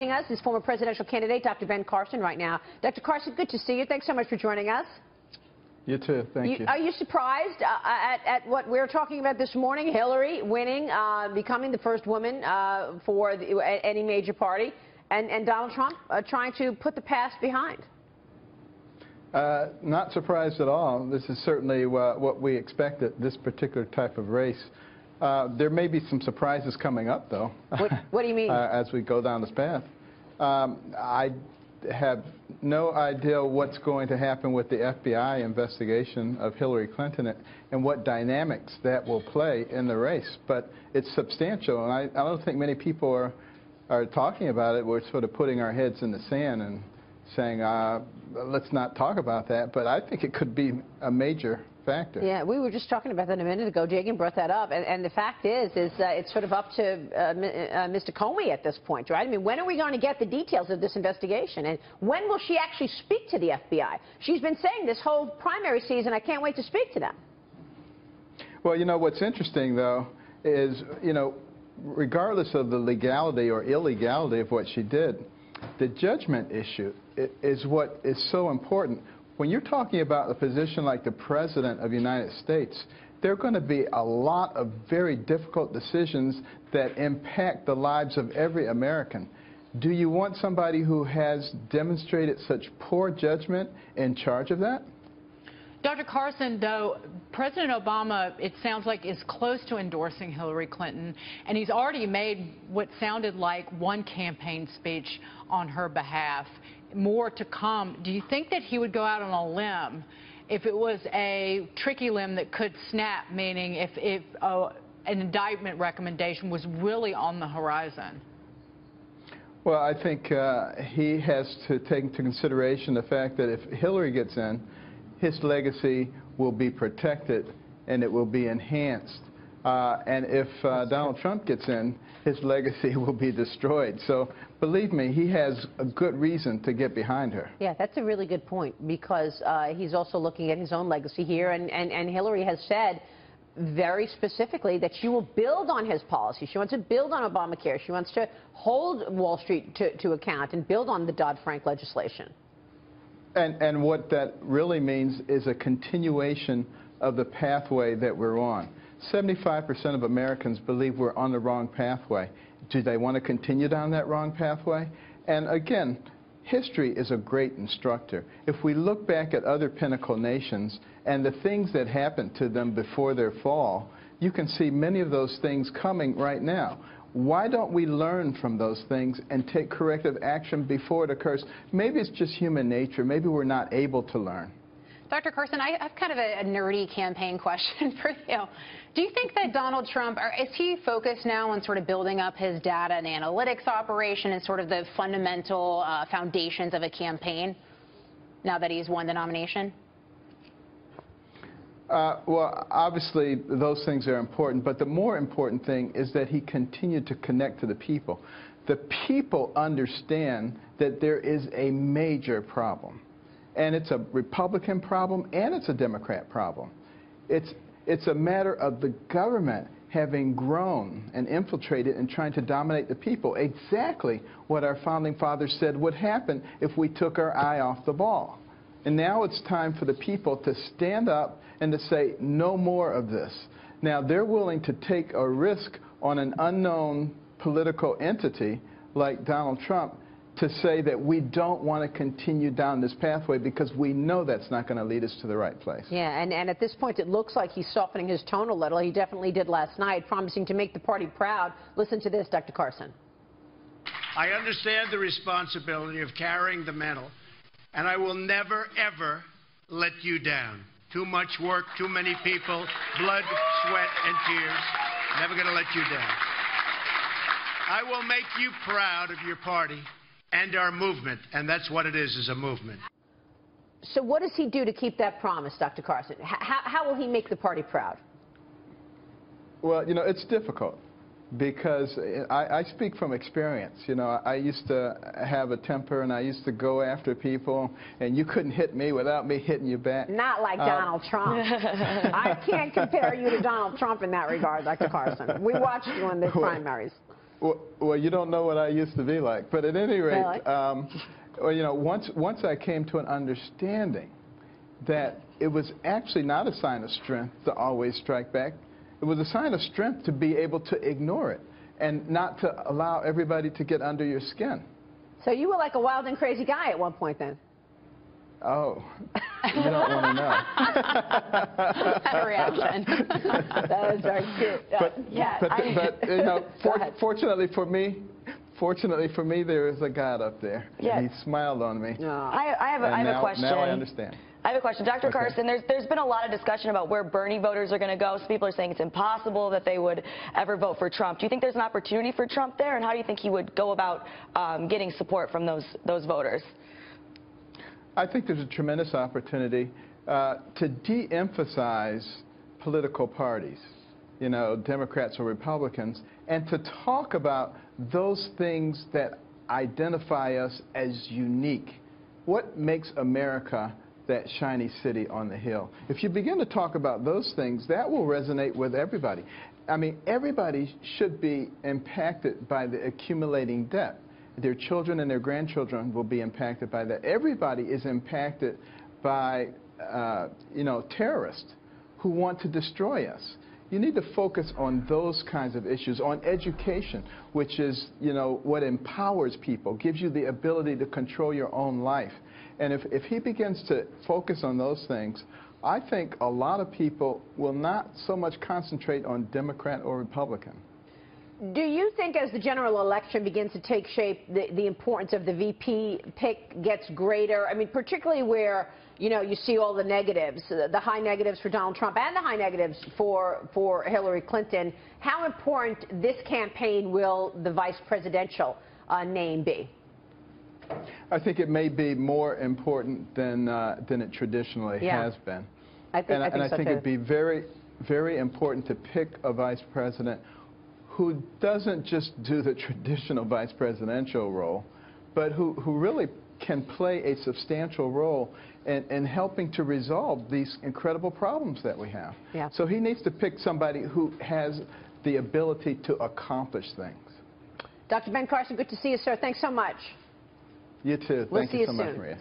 Us is former presidential candidate Dr. Ben Carson right now. Dr. Carson, good to see you. Thanks so much for joining us. You too. Thank you. Are you surprised at what we're talking about this morning? Hillary winning, becoming the first woman for any major party, and Donald Trump trying to put the past behind. Not surprised at all. This is certainly what we expected, this particular type of race. There may be some surprises coming up, though. What do you mean? As we go down this path. I have no idea what's going to happen with the FBI investigation of Hillary Clinton and what dynamics that will play in the race. But it's substantial, and I don't think many people are talking about it. We're sort of putting our heads in the sand and saying, let's not talk about that. But I think it could be a major factor. Yeah, we were just talking about that a minute ago. Jagan brought that up, and the fact is it's sort of up to Mr. Comey at this point, right? I mean, when are we going to get the details of this investigation, and when will she actually speak to the FBI? She's been saying this whole primary season, I can't wait to speak to them. Well, you know, what's interesting, though, is, you know, regardless of the legality or illegality of what she did, the judgment issue is what is so important. When you're talking about a position like the President of the United States, there are going to be a lot of very difficult decisions that impact the lives of every American. Do you want somebody who has demonstrated such poor judgment in charge of that? Dr. Carson, though, President Obama, it sounds like, is close to endorsing Hillary Clinton, and he's already made what sounded like one campaign speech on her behalf. More to come. Do you think that he would go out on a limb if it was a tricky limb that could snap, meaning if an indictment recommendation was really on the horizon? Well, I think he has to take into consideration the fact that if Hillary gets in, his legacy will be protected and it will be enhanced. And if Donald Trump gets in, his legacy will be destroyed. So believe me, he has a good reason to get behind her. Yeah, that's a really good point, because he's also looking at his own legacy here. And Hillary has said very specifically that she will build on his policy. She wants to build on Obamacare. She wants to hold Wall Street to account and build on the Dodd-Frank legislation. And what that really means is a continuation of the pathway that we're on. 75% of Americans believe we're on the wrong pathway. Do they want to continue down that wrong pathway? And again, history is a great instructor. If we look back at other pinnacle nations and the things that happened to them before their fall, you can see many of those things coming right now. Why don't we learn from those things and take corrective action before it occurs? Maybe it's just human nature. Maybe we're not able to learn. Dr. Carson, I have kind of a nerdy campaign question for you. Do you think that Donald Trump, is he focused now on sort of building up his data and analytics operation and sort of the fundamental foundations of a campaign now that he's won the nomination? Well, obviously, those things are important, but the more important thing is that he continued to connect to the people. The people understand that there is a major problem. And it's a Republican problem and it's a Democrat problem. It's a matter of the government having grown and infiltrated and trying to dominate the people. Exactly what our founding fathers said would happen if we took our eye off the ball. And now it's time for the people to stand up and to say, no more of this. Now, they're willing to take a risk on an unknown political entity like Donald Trump to say that we don't want to continue down this pathway because we know that's not going to lead us to the right place. Yeah, and at this point it looks like he's softening his tone a little. He definitely did last night, promising to make the party proud. Listen to this, Dr. Carson. I understand the responsibility of carrying the mantle, and I will never, ever let you down. Too much work, too many people, blood, sweat, and tears. Never going to let you down. I will make you proud of your party and our movement, and that's what it is a movement. So what does he do to keep that promise, Dr. Carson? How will he make the party proud? Well, you know, it's difficult because I speak from experience. You know, I used to have a temper and I used to go after people, and you couldn't hit me without me hitting you back. Not like Donald Trump. I can't compare you to Donald Trump in that regard, Dr. Carson. We watched you in the primaries. Well, you don't know what I used to be like. But at any rate, Really? well, you know, once I came to an understanding that it was actually not a sign of strength to always strike back. It was a sign of strength to be able to ignore it and not to allow everybody to get under your skin. So you were like a wild and crazy guy at one point then? Oh, you don't want to know. That reaction. That was very cute. But you know, fortunately for me, there is a God up there. Yeah. And he smiled on me. No. I have a question. Now I understand. I have a question. Dr. Okay. Carson, there's been a lot of discussion about where Bernie voters are going to go. Some people are saying it's impossible that they would ever vote for Trump. Do you think there's an opportunity for Trump there, and how do you think he would go about getting support from those voters? I think there's a tremendous opportunity to de-emphasize political parties, you know, Democrats or Republicans, and to talk about those things that identify us as unique. What makes America that shiny city on the hill? If you begin to talk about those things, that will resonate with everybody. I mean, everybody should be impacted by the accumulating debt. Their children and their grandchildren will be impacted by that. Everybody is impacted by, you know, terrorists who want to destroy us. You need to focus on those kinds of issues, on education, which is, you know, what empowers people, gives you the ability to control your own life. And if he begins to focus on those things, I think a lot of people will not so much concentrate on Democrat or Republican. Do you think as the general election begins to take shape, the importance of the VP pick gets greater? I mean, particularly where, you know, you see all the negatives, the high negatives for Donald Trump and the high negatives for Hillary Clinton. How important this campaign will the vice presidential name be? I think it may be more important than it traditionally has been. I think it'd be very, very important to pick a vice president who doesn't just do the traditional vice presidential role, but who really can play a substantial role in helping to resolve these incredible problems that we have. Yeah. So he needs to pick somebody who has the ability to accomplish things. Dr. Ben Carson, good to see you, sir. Thanks so much. You too. We'll Thank see you you so much, soon. Maria.